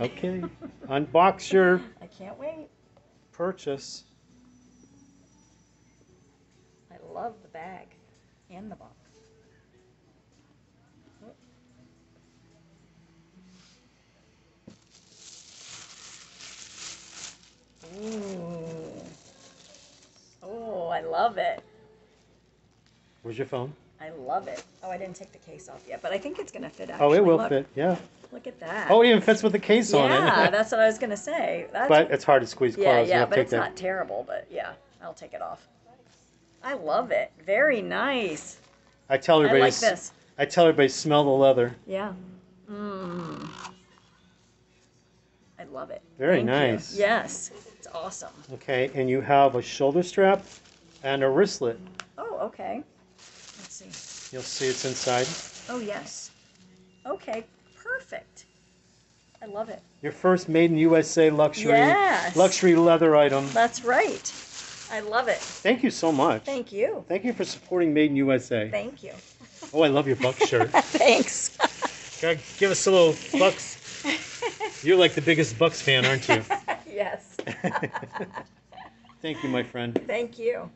Okay. Unbox your I can't wait. purchase. I love the bag and the box. Ooh. Oh, I love it. Where's your phone? I love it. Oh, I didn't take the case off yet, but I think it's gonna fit Oh, actually. it will Look, fit. Yeah. look at that. Oh, it even fits with the case on Yeah, it. that's what I was gonna say. That's But it's hard to squeeze yeah, closed. You yeah, have to but take it's that. not terrible. But yeah, I'll take it off. I love it. Very nice. I tell I everybody. like this. I tell everybody smell the leather. Yeah. Mmm. I love it. Very Thank you. nice. Yes, it's awesome. Okay, and you have a shoulder strap and a wristlet. Oh, okay. Let's see. You'll see it's inside. Oh, yes. Okay, perfect. I love it. Your first made in USA luxury Yes. luxury leather item. That's right. I love it. Thank you so much. Thank you. Thank you for supporting Made in USA. Thank you. Oh, I love your Bucks shirt. Thanks. God, give us a little Bucks. You're like the biggest Bucks fan, aren't you? Yes. Thank you, my friend. Thank you.